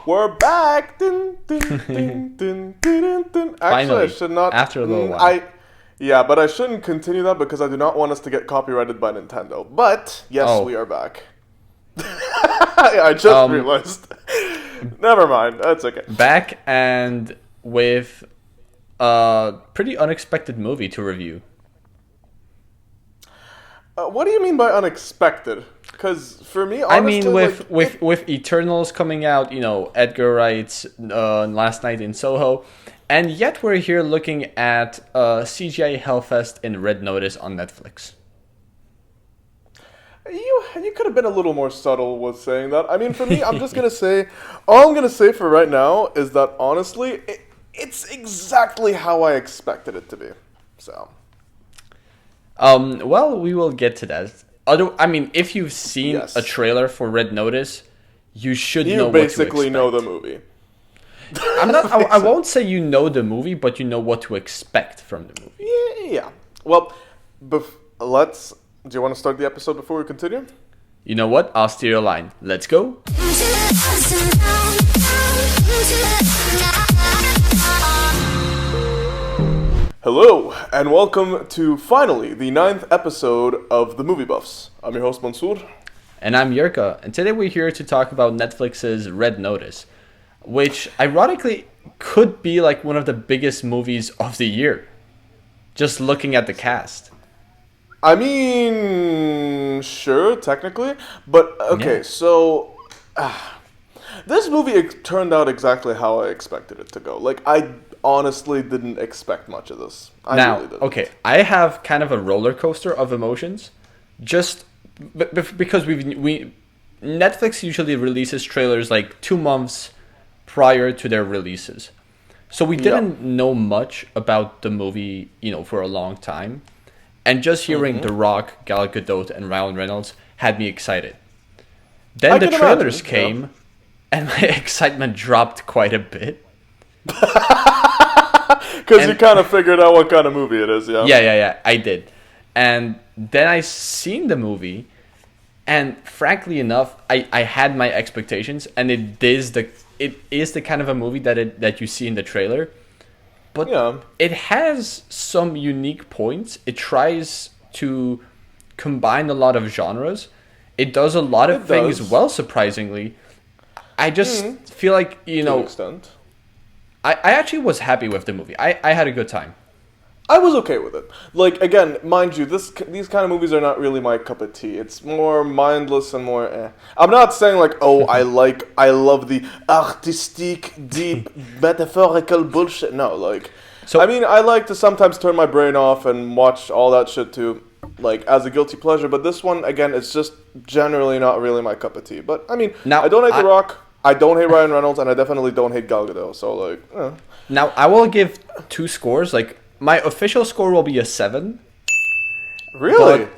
We're back. Dun, dun, dun, dun, dun, dun. Actually, Finally, I should not. after a little while. Yeah, but I shouldn't continue that because I do not want us to get copyrighted by Nintendo. But yes, we are back. I just realized. Never mind. That's okay. Back and with a pretty unexpected movie to review. What do you mean by unexpected? Because for me, honestly, with Eternals coming out, Edgar Wright's Last Night in Soho, and yet we're here looking at CGI Hellfest in Red Notice on Netflix. You could have been a little more subtle with saying that. I mean, for me, I'm just gonna say, all I'm gonna say for right now is that honestly, it's exactly how I expected it to be. So. Well, we will get to that. If you've seen a trailer for Red Notice, you should know what to expect. You basically know the movie. I won't say you know the movie, but you know what to expect from the movie. Yeah. Well, let's... Do you want to start the episode before we continue? You know what? I'll steer a line. Let's go. Hello, and welcome to, finally, the 9th episode of The Movie Buffs. I'm your host, Mansoor. And I'm Yurka, and today we're here to talk about Netflix's Red Notice, which, ironically, could be like one of the biggest movies of the year, just looking at the cast. I mean, sure, technically, but, okay, so... this movie turned out exactly how I expected it to go. Like, I honestly didn't expect much of this. I really didn't. Okay, I have kind of a roller coaster of emotions, just because Netflix usually releases trailers like 2 months prior to their releases, so we didn't know much about the movie, for a long time, and just hearing The Rock, Gal Gadot, and Ryan Reynolds had me excited. Then the trailers came, and my excitement dropped quite a bit. Because you kind of figured out what kind of movie it is, yeah? Yeah, I did. And then I seen the movie, and frankly enough, I had my expectations, and it is the kind of a movie that you see in the trailer. But it has some unique points. It tries to combine a lot of genres. It does a lot of things well, surprisingly. I just feel like, to an extent. I actually was happy with the movie. I had a good time. I was okay with it. Like, again, mind you, these kind of movies are not really my cup of tea. It's more mindless and more I'm not saying like, I love the artistic, deep, metaphorical bullshit. No, like, I like to sometimes turn my brain off and watch all that shit too, like, as a guilty pleasure. But this one, again, it's just generally not really my cup of tea. But, I don't hate The Rock. I don't hate Ryan Reynolds, and I definitely don't hate Gal Gadot. So, like, Now, I will give 2 scores. Like, my official score will be a 7. Really?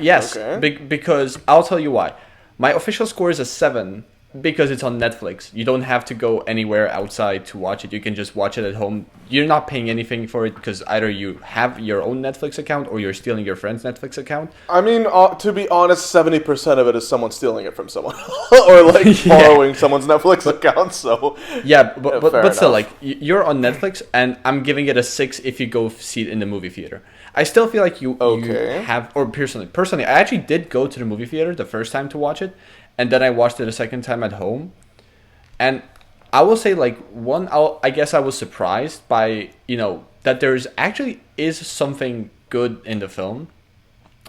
Yes, okay. Because I'll tell you why. My official score is a 7 because it's on Netflix. You don't have to go anywhere outside to watch it. You can just watch it at home. You're not paying anything for it because either you have your own Netflix account or you're stealing your friend's Netflix account. I mean, to be honest, 70% of it is someone stealing it from someone or like borrowing someone's Netflix account. So but still, like, you're on Netflix, and I'm giving it a 6 if you go see it in the movie theater. I still feel like you have, or personally, I actually did go to the movie theater the first time to watch it, and then I watched it a second time at home, and I will say, like, I guess I was surprised by, that there's actually is something good in the film,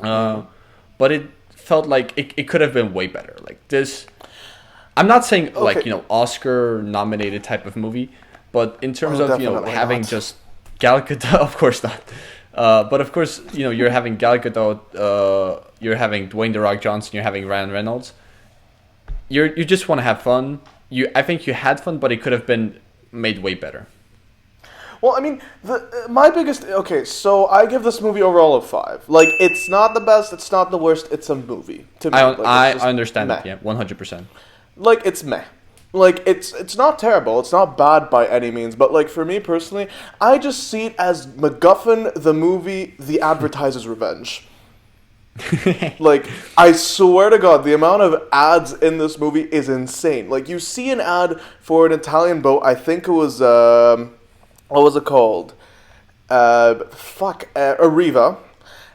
but it felt like it could have been way better. Like this, I'm not saying like, Oscar nominated type of movie, but in terms of, having just Gal Gadot, of course not. But of course, you're having Gal Gadot, you're having Dwayne The Rock Johnson, you're having Ryan Reynolds. You just want to have fun. I think you had fun, but it could have been made way better. Well, I mean, my biggest... Okay, so I give this movie overall a 5. Like, it's not the best, it's not the worst, it's a movie. To me, I understand that, yeah, 100%. Like, it's meh. Like, it's not terrible, it's not bad by any means, but, like, for me personally, I just see it as MacGuffin, the movie, The Advertiser's Revenge. Like, I swear to God, the amount of ads in this movie is insane. Like, you see an ad for an Italian boat. I think it was, what was it called? Arriva.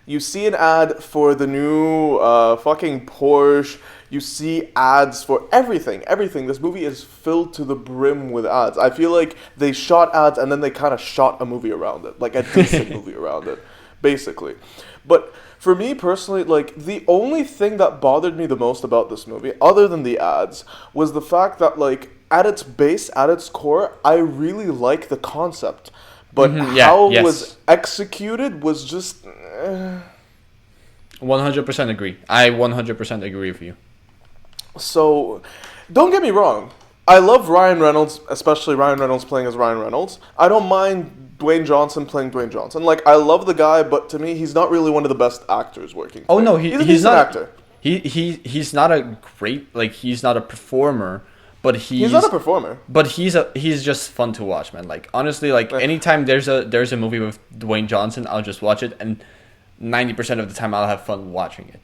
You see an ad for the new fucking Porsche. You see ads for everything. This movie is filled to the brim with ads. I feel like they shot ads and then they kind of shot a movie around it. Like a decent movie around it, basically. But for me personally, like, the only thing that bothered me the most about this movie, other than the ads, was the fact that, like, at its base, at its core, I really like the concept. But how it was executed was just... 100% agree. I 100% agree with you. So, don't get me wrong. I love Ryan Reynolds, especially Ryan Reynolds playing as Ryan Reynolds. I don't mind Dwayne Johnson playing Dwayne Johnson. Like, I love the guy, but to me, he's not really one of the best actors working. Oh, no, he's not an actor. He's not a great, like, he's not a performer. But he's not a performer. But he's just fun to watch, man. Like, honestly, like, anytime there's a movie with Dwayne Johnson, I'll just watch it, and 90% of the time I'll have fun watching it.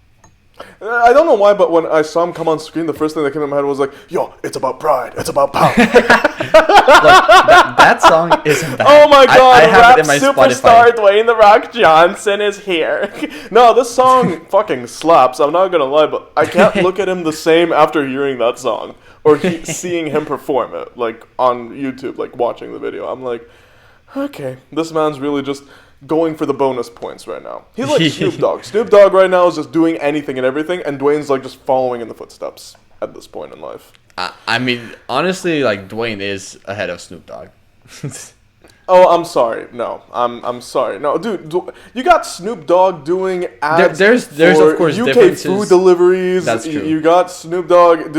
I don't know why, but when I saw him come on screen, the first thing that came in my head was like, yo, it's about pride, it's about power. Like, that song isn't bad. Oh my God, I have it in my superstar Spotify. Dwayne The Rock Johnson is here. No, this song fucking slaps, I'm not gonna lie, but I can't look at him the same after hearing that song. Or seeing him perform it, like, on YouTube, like, watching the video. I'm like, okay, this man's really just going for the bonus points right now. He's like Snoop Dogg. Snoop Dogg right now is just doing anything and everything, and Dwayne's, like, just following in the footsteps at this point in life. I mean, honestly, like, Dwayne is ahead of Snoop Dogg. Oh, I'm sorry. No, I'm sorry. No, dude, you got Snoop Dogg doing ads there's for of course, UK differences. food deliveries. That's true. You got Snoop Dogg,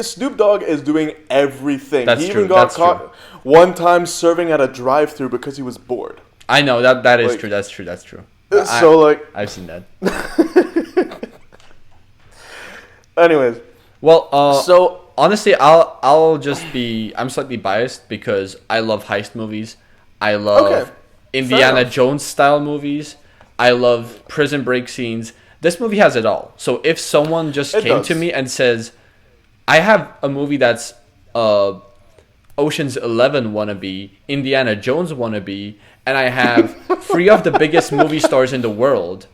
Snoop Dogg is doing everything. He even got caught one time serving at a drive-thru because he was bored. I know that is true. That's true. So I've seen that. Anyways, well, so honestly, I'm slightly biased because I love heist movies. I love Indiana Jones style movies. I love prison break scenes. This movie has it all. So if someone just came to me and says, I have a movie that's Ocean's 11 wannabe, Indiana Jones wannabe, and I have 3 of the biggest movie stars in the world.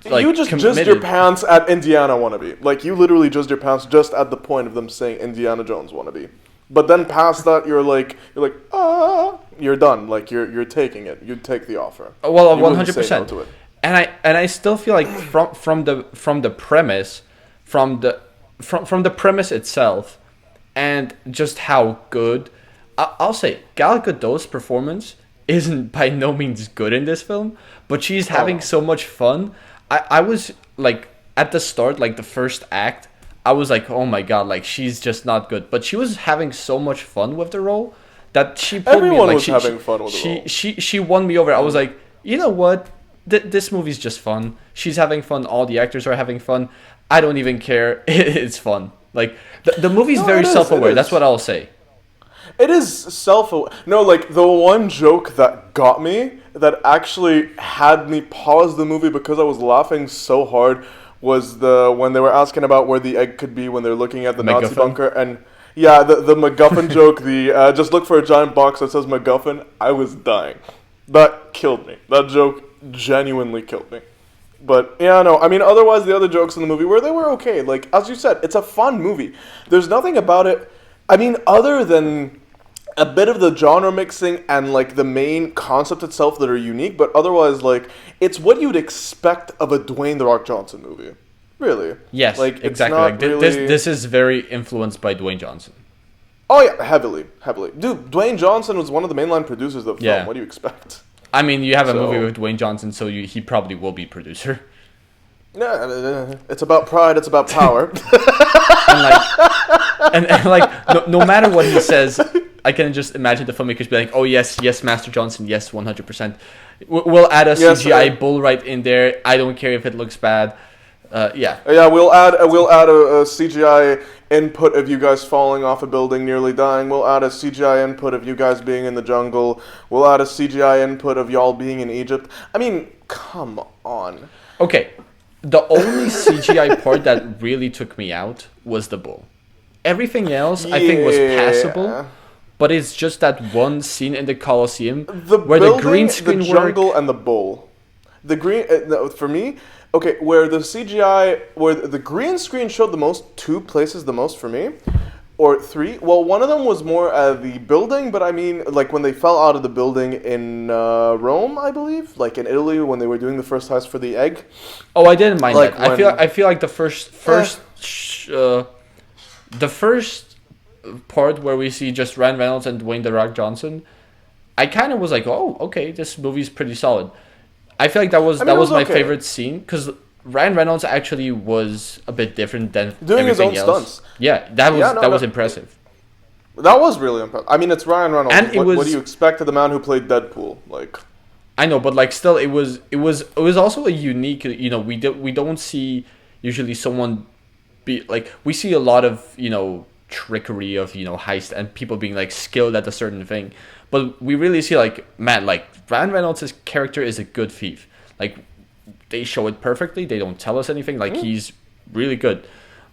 Like, you just jizzed your pants at Indiana wannabe. Like, you literally jizzed your pants just at the point of them saying Indiana Jones wannabe. But then past that, you're like, you're done. Like, you're taking it. You take the offer. Well, 100%. No, and I still feel like from the premise, from the premise itself, and just how good, I'll say Gal Gadot's performance isn't by no means good in this film, but she's having so much fun. I was like, at the start, like the first act, I was like, oh my God, like, she's just not good. But she was having so much fun with the role that she pulled me. Everyone like, was having fun with the role. She won me over. I was like, you know what? This movie's just fun. She's having fun. All the actors are having fun. I don't even care. It's fun. Like, the movie's very self-aware. That's what I'll say. It is self-aware. No, like, the one joke that got me, that actually had me pause the movie because I was laughing so hard, was when they were asking about where the egg could be when they're looking at the MacGuffin? Nazi bunker. And, yeah, the MacGuffin joke, just look for a giant box that says MacGuffin. I was dying. That killed me. That joke genuinely killed me. But, yeah, no, I mean, otherwise, the other jokes in the movie they were okay. Like, as you said, it's a fun movie. There's nothing about it, I mean, other than a bit of the genre mixing and, like, the main concept itself that are unique, but otherwise, like, it's what you'd expect of a Dwayne The Rock Johnson movie. Really. Yes, like, exactly. Like, this is very influenced by Dwayne Johnson. Oh, yeah, heavily. Dude, Dwayne Johnson was one of the mainline producers of the film. What do you expect? I mean, you have a movie with Dwayne Johnson, so he probably will be producer. Yeah, it's about pride, it's about power. and no matter what he says, I can just imagine the filmmakers be like, oh, yes, Master Johnson, yes, 100%. We'll add a CGI bull right in there. I don't care if it looks bad. Yeah. Yeah, we'll add a CGI input of you guys falling off a building, nearly dying. We'll add a CGI input of you guys being in the jungle. We'll add a CGI input of y'all being in Egypt. I mean, come on. Okay, the only CGI part that really took me out was the bull. Everything else, I think, was passable. But it's just that one scene in the Colosseum where building, the green screen the jungle, and the bull. The green for me. Okay, where the green screen showed the most, two places the most for me, or three. Well, one of them was more the building, but I mean, like when they fell out of the building in Rome, I believe, like in Italy when they were doing the first heist for the egg. Oh, I didn't mind that. I feel like the first part where we see just Ryan Reynolds and Dwayne The Rock Johnson, I kind of was like, oh, okay, this movie's pretty solid. I feel like that was my favorite scene because Ryan Reynolds actually was a bit different than doing his own else. Stunts. Yeah, that was impressive. That was really impressive. I mean, it's Ryan Reynolds. And what do you expect of the man who played Deadpool? Like, I know, but like, still, it was also a unique. You know, we don't see usually someone be like, we see a lot of trickery of heist and people being like skilled at a certain thing, but we really see like, man, like Ryan Reynolds' character is a good thief. Like, they show it perfectly. They don't tell us anything. Like, he's really good.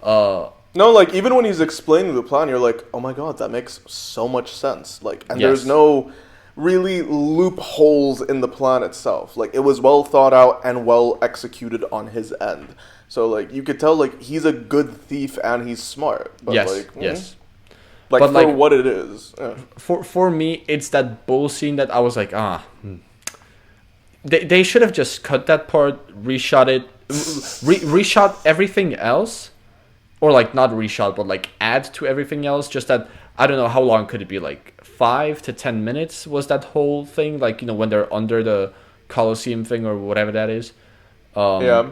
No, like even when he's explaining the plan, you're like, oh my god, that makes so much sense. Like, and there's no really loopholes in the plan itself. Like, it was well thought out and well executed on his end. So, like, you could tell, like, he's a good thief and he's smart. But, yes. Like, but, for what it is. Yeah. For me, it's that bull scene that I was like, They should have just cut that part, reshot it, reshot everything else. Or, like, not reshot, but, like, add to everything else. Just that, I don't know, how long could it be? Like, 5 to 10 minutes was that whole thing? Like, when they're under the Colosseum thing or whatever that is. Yeah.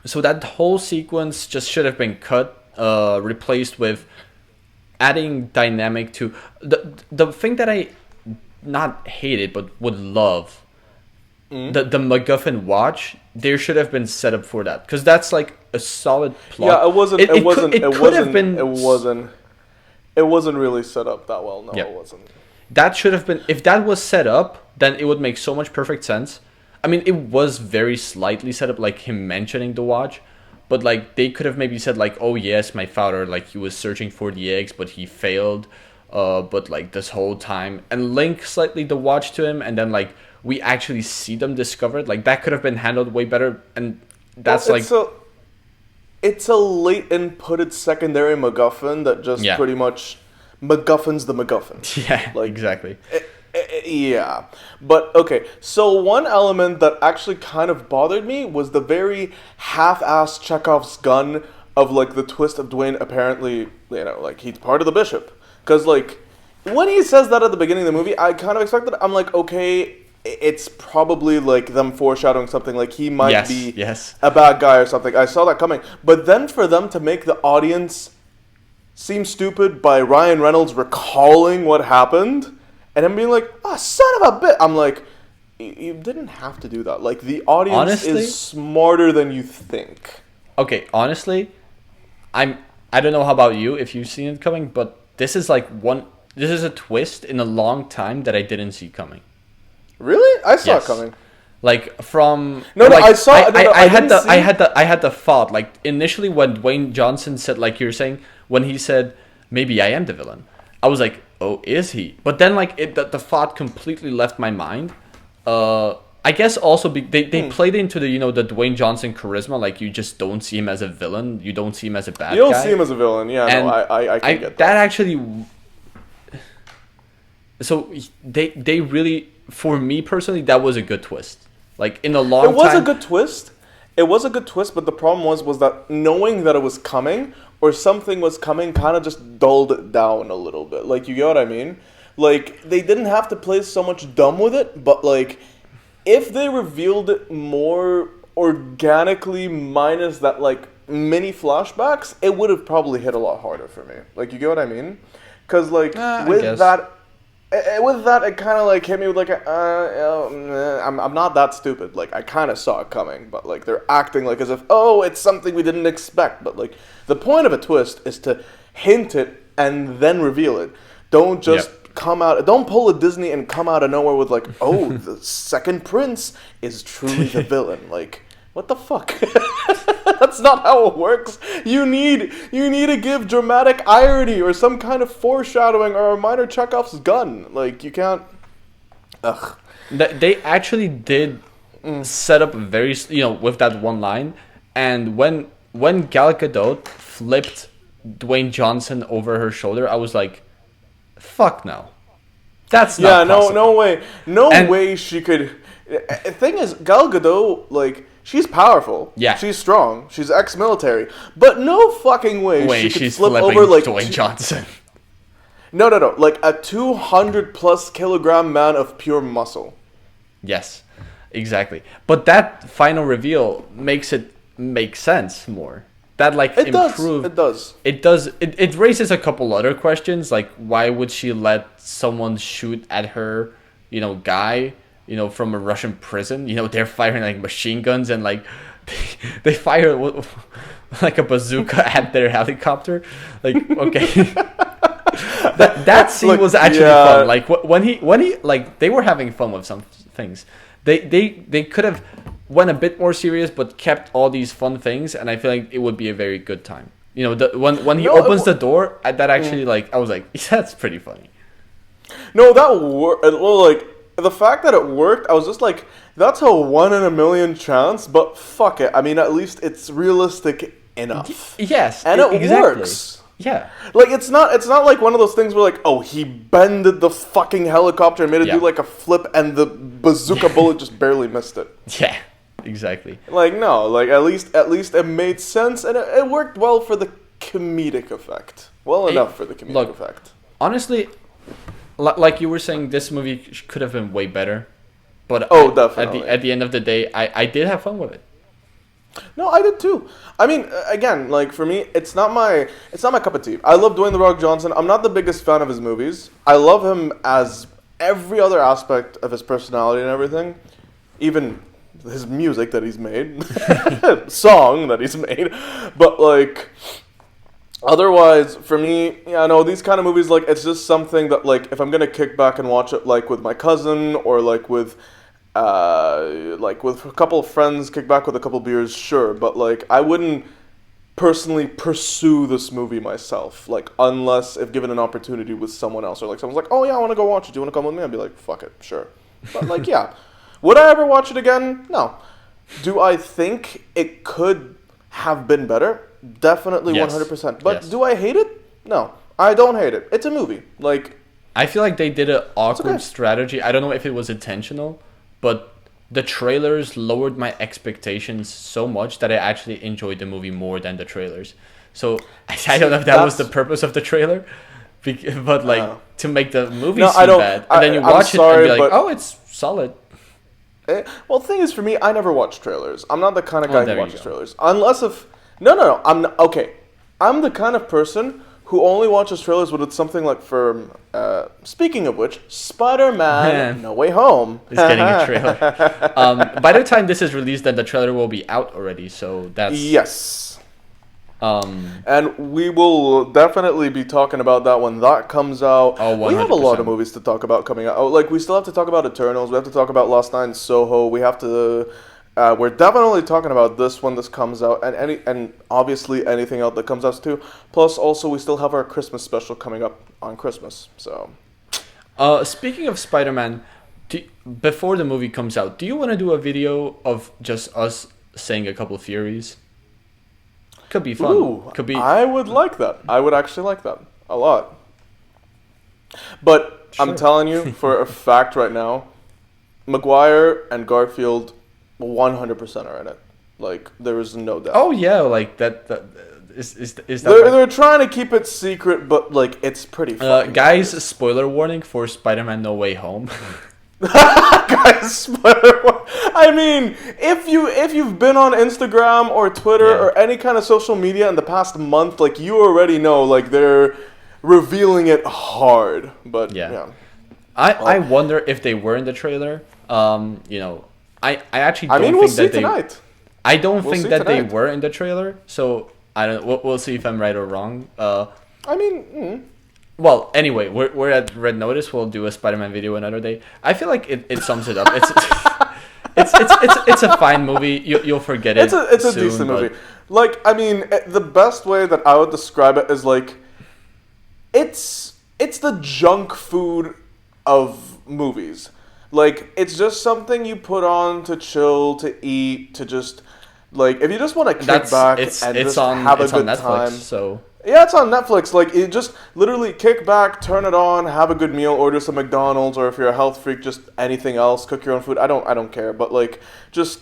So that whole sequence just should have been cut, replaced with adding dynamic to... The thing that I not hated, but would love... The MacGuffin watch, there should have been set up for that. Because that's like a solid plot. Yeah, it wasn't really set up that well. No, it wasn't. That should have been... If that was set up, then it would make so much perfect sense. I mean, it was very slightly set up, like him mentioning the watch, but like they could have maybe said like, oh yes, my father, like he was searching for the eggs, but he failed, but like this whole time, and link slightly the watch to him, and then like we actually see them discovered. Like that could have been handled way better, and that's it's a late inputted secondary MacGuffin that just pretty much MacGuffins the MacGuffin. Yeah, like, exactly. Yeah, but okay, so one element that actually kind of bothered me was the very half-assed Chekhov's gun of like the twist of Dwayne apparently, like he's part of the Bishop. Because like, when he says that at the beginning of the movie, I kind of expected, I'm like, okay, it's probably like them foreshadowing something, like he might be a bad guy or something. I saw that coming. But then for them to make the audience seem stupid by Ryan Reynolds recalling what happened... And him being like, son of a bitch. I'm like, you didn't have to do that. Like, the audience is smarter than you think. Okay, honestly, I don't know how about you, if you've seen it coming, but this is like this is a twist in a long time that I didn't see coming. Really? I saw it coming. Like from I saw. I had the thought, like initially when Dwayne Johnson said, like you're saying, when he said maybe I am the villain, I was like, oh, is he? But then like the thought completely left my mind. I guess also they played into the the Dwayne Johnson charisma. Like you just don't see him as a villain. You don't see him as a bad guy. You don't see him as a villain. Yeah, and no, I can get that. That actually. So they really, for me personally, that was a good twist. Like in a long time. It was a good twist. It was a good twist, but the problem was that knowing that it was coming or something was coming kind of just dulled it down a little bit. Like, you get what I mean? Like, they didn't have to play so much dumb with it, but like, if they revealed it more organically minus that like mini flashbacks, it would have probably hit a lot harder for me. Like, you get what I mean? Because like with that, with that, it kind of like hit me with like I'm not that stupid. Like I kind of saw it coming, but like they're acting like as if it's something we didn't expect. But like the point of a twist is to hint it and then reveal it. Don't just don't pull a Disney and come out of nowhere with like, the second prince is truly the villain. Like, what the fuck? That's not how it works. You need to give dramatic irony or some kind of foreshadowing or a minor Chekhov's gun. Like, you can't. Ugh. They actually did set up very, with that one line, and when Gal Gadot flipped Dwayne Johnson over her shoulder, I was like, fuck no. That's not possible. No way. No way she could. The thing is, Gal Gadot, like, she's powerful. Yeah. She's strong. She's ex-military. But no fucking way she could flip over, like, Dwayne Johnson. No. Like, a 200-plus kilogram man of pure muscle. Yes, exactly. But that final reveal makes it make sense more. That It does. It raises a couple other questions, like why would she let someone shoot at her, guy, from a Russian prison? They're firing like machine guns and like they fire like a bazooka at their helicopter. Like, okay. that scene was actually fun. Like when he like they were having fun with some things. They could have went a bit more serious, but kept all these fun things, and I feel like it would be a very good time. When he opens the door, that actually I was like, yeah, that's pretty funny. No, like the fact that it worked, I was just like, that's a 1 in a million chance, but fuck it. I mean, at least it's realistic enough. Yes, and it works. Yeah, like it's not like one of those things where like, he bended the fucking helicopter and made it do like a flip, and the bazooka bullet just barely missed it. Yeah. Exactly. Like, no, like at least it made sense, and it worked well for the comedic effect. Enough for the comedic effect. Honestly, like you were saying, this movie could have been way better. But definitely. At the end of the day, I did have fun with it. No, I did too. I mean, again, like for me, it's not my cup of tea. I love Dwayne The Rock Johnson. I'm not the biggest fan of his movies. I love him as every other aspect of his personality and everything, even his music that he's made, song that he's made, but like otherwise for me, these kind of movies, like it's just something that like if I'm gonna kick back and watch it like with my cousin or like with a couple of friends, kick back with a couple of beers, sure, but like I wouldn't personally pursue this movie myself, like unless if given an opportunity with someone else, or like someone's like, oh yeah, I want to go watch it, do you want to come with me? I'd be like, fuck it, sure. But like, yeah. Would I ever watch it again? No. Do I think it could have been better? Definitely, yes. 100%. But do I hate it? No. I don't hate it. It's a movie. Like, I feel like they did an awkward strategy. I don't know if it was intentional, but the trailers lowered my expectations so much that I actually enjoyed the movie more than the trailers. So I don't know if that was the purpose of the trailer, but like to make the movie seem bad. And then you watch it and be like, it's solid. Well, the thing is, for me, I never watch trailers. I'm not the kind of guy who watches trailers. Unless if... No. I'm not, okay. I'm the kind of person who only watches trailers when it's something like for... speaking of which, Spider-Man No Way Home is getting a trailer. By the time this is released, then the trailer will be out already, so that's... Yes. And we will definitely be talking about that when that comes out. Oh, 100%. We have a lot of movies to talk about coming out. Like, we still have to talk about Eternals. We have to talk about Last Night in Soho. We have to... we're definitely talking about this when this comes out, and obviously anything else that comes out too. Plus, also, we still have our Christmas special coming up on Christmas. So, speaking of Spider-Man, before the movie comes out, do you want to do a video of just us saying a couple of theories? Could be fun. Ooh, could be. I would like that. I would actually like that a lot. But sure. I'm telling you for a fact right now, Maguire and Garfield 100% are in it. Like, there is no doubt. Oh yeah, like that is that. They're trying to keep it secret, but like it's pretty funny. Guys, spoiler warning for Spider-Man No Way Home. Guys, spoiler. I mean, if you've been on Instagram or Twitter or any kind of social media in the past month, like you already know, like they're revealing it hard. But yeah. I wonder if they were in the trailer. You know, I actually don't we'll think see that they. tonight. I don't We'll think see that they tonight. were in the trailer. So I don't. We'll see if I'm right or wrong. Well, anyway, we're at Red Notice. We'll do a Spider-Man video another day. I feel like it sums it up. It's a fine movie. You'll forget it. It's a soon, decent but- movie. Like, I mean, the best way that I would describe it is like, it's the junk food of movies. Like, it's just something you put on to chill, to eat, to just like if you just want to kick back and just have a good Netflix, time. So Yeah, it's on Netflix. Like, you just literally kick back, turn it on, have a good meal, order some McDonald's, or if you're a health freak, just anything else. Cook your own food. I don't care. But like, just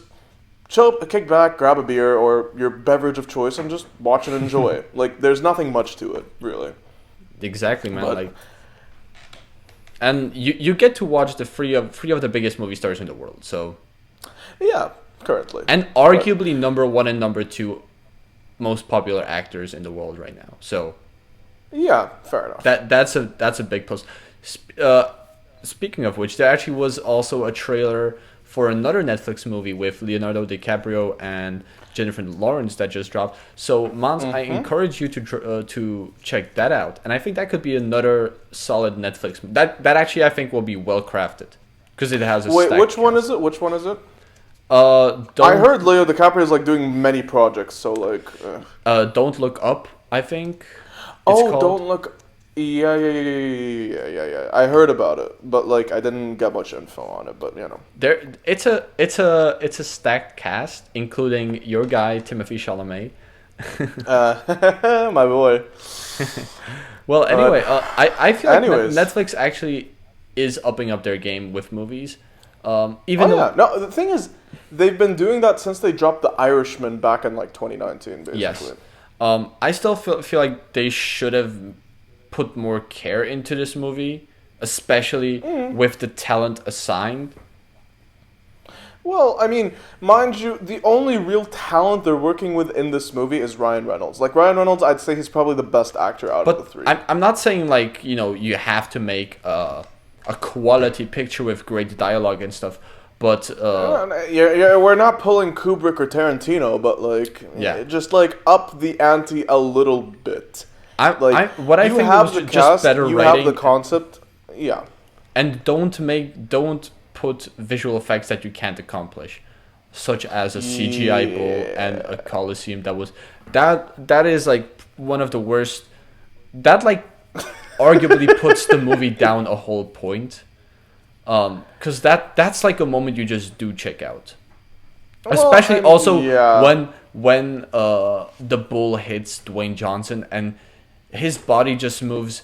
chill, kick back, grab a beer or your beverage of choice, and just watch and enjoy. Like, there's nothing much to it, really. exactly, man. But- Like, and you get to watch the three of the biggest movie stars in the world. So Yeah, currently. and arguably number one and number two most popular actors in the world right now. So Yeah, fair enough. that's a big plus. Speaking of which, there actually was also a trailer for another Netflix movie with Leonardo DiCaprio and Jennifer Lawrence that just dropped. So, Mans, I encourage you to check that out, and I think that could be another solid Netflix. That actually I think will be well crafted because it has a. Wait, stacked which one cast. is it? Which one is it? Don't, I heard Leo DiCaprio is like doing many projects, so like. Don't Look Up. I think. Don't look. Yeah. I heard about it, but like I didn't get much info on it. But you know, It's a stacked cast, including your guy Timothée Chalamet. my boy. Well, anyway, I feel like anyways. Netflix actually is upping up their game with movies. Even though Yeah, no. The thing is, they've been doing that since they dropped The Irishman back in like 2019, basically. yes, I still feel like they should have put more care into this movie, especially with the talent assigned. Well, I mean, mind you, the only real talent they're working with in this movie is Ryan Reynolds. Like, Ryan Reynolds, I'd say he's probably the best actor out of the But three. I'm not saying like you have to make a quality picture with great dialogue and stuff. But we're not pulling Kubrick or Tarantino, but like, Yeah. just like up the ante a little bit. what I you think have was the just cast, better you writing. have the concept, yeah. And don't put visual effects that you can't accomplish, such as a CGI bull and a Colosseum that is like one of the worst. That like arguably puts the movie down a whole point. Because that's like a moment you just do check out. Especially I mean, also yeah. when the bull hits Dwayne Johnson and his body just moves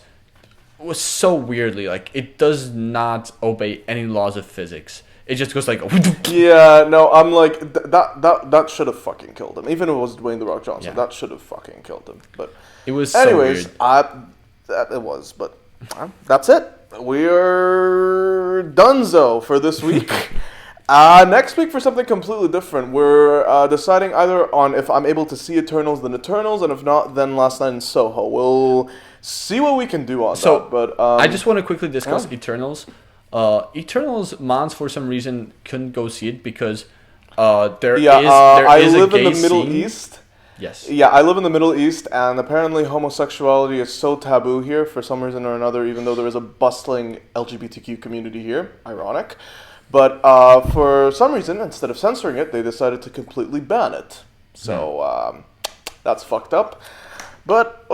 was so weirdly, like it does not obey any laws of physics. It just goes like Yeah, no, I'm like that should have fucking killed him. Even if it was Dwayne the Rock Johnson, Yeah. that should have fucking killed him. But it was so anyways, weird. that it was. But that's it. We're donezo for this week. Next week for something completely different. We're deciding either on if I'm able to see Eternals, then Eternals, and if not, then Last Night in Soho. We'll see what we can do on So, that. But I just want to quickly discuss yeah. Eternals. Eternals, Mons for some reason couldn't go see it because there is I a live gay in the Middle scene. East. Yes. Yeah, I live in the Middle East, and apparently homosexuality is so taboo here for some reason or another, even though there is a bustling LGBTQ community here. Ironic. But for some reason, instead of censoring it, they decided to completely ban it. So that's fucked up. But,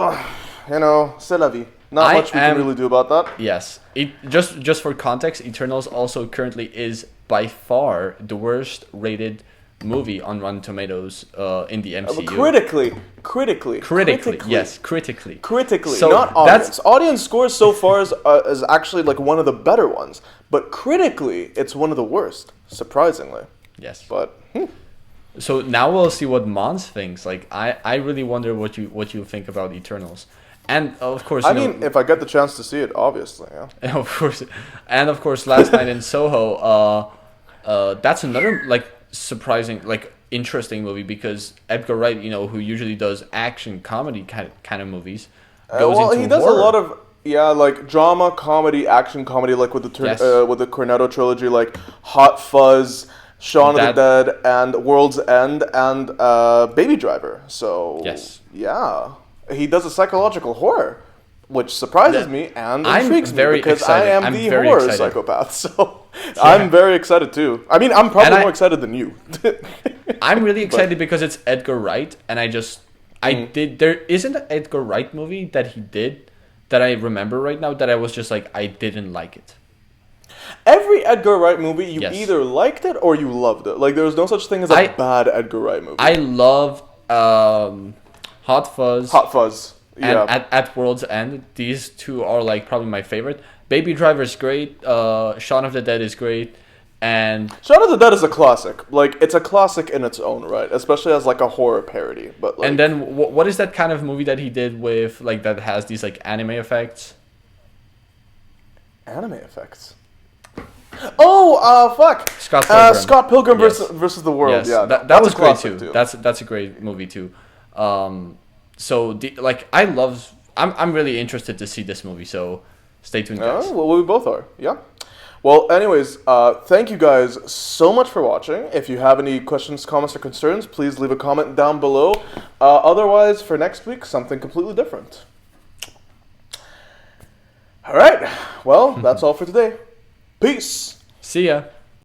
c'est la vie. Not much we can really do about that. Yes. Just for context, Eternals also currently is by far the worst rated movie on Rotten Tomatoes in the MCU. Critically. Yes, critically. Critically, So not audience. that's- Audience scores so far is actually like one of the better ones, but critically, it's one of the worst, surprisingly. Yes. But So now we'll see what Mons thinks. Like I really wonder what you think about Eternals. And of course, I mean, if I get the chance to see it, obviously, yeah. of course, Last Night in Soho. That's another like surprising, like interesting movie because Edgar Wright, who usually does action comedy kind of movies, goes into he does horror. a lot of Yeah, like drama, comedy, action comedy, like with the Cornetto trilogy, like Hot Fuzz, Shaun of the Dead, and World's End, and Baby Driver. So yeah, he does a psychological horror, which surprises me and intrigues me because I am the horror psychopath. So I'm very excited too. I mean, I'm probably more excited than you. I'm really excited because it's Edgar Wright, and there isn't an Edgar Wright movie that he did that I remember right now that I was just like, I didn't like it. Every Edgar Wright movie, you either liked it or you loved it. Like, there was no such thing as a bad Edgar Wright movie. I loved Hot Fuzz. Hot Fuzz, yeah. And at World's End, these two are like probably my favorite. Baby Driver is great. Shaun of the Dead is great. And Shaun of the Dead is a classic. Like, it's a classic in its own right, especially as like a horror parody. But like, and then what is that kind of movie that he did with like that has these like anime effects? Anime effects. Oh, fuck. Scott Pilgrim. Scott Pilgrim versus the World. Yes. Yeah, that was great too. That's a great movie too. So I'm really interested to see this movie. So stay tuned, guys. Well, we both are. Yeah. Well, anyways, thank you guys so much for watching. If you have any questions, comments, or concerns, please leave a comment down below. Otherwise, for next week, something completely different. All right. Well, that's all for today. Peace. See ya.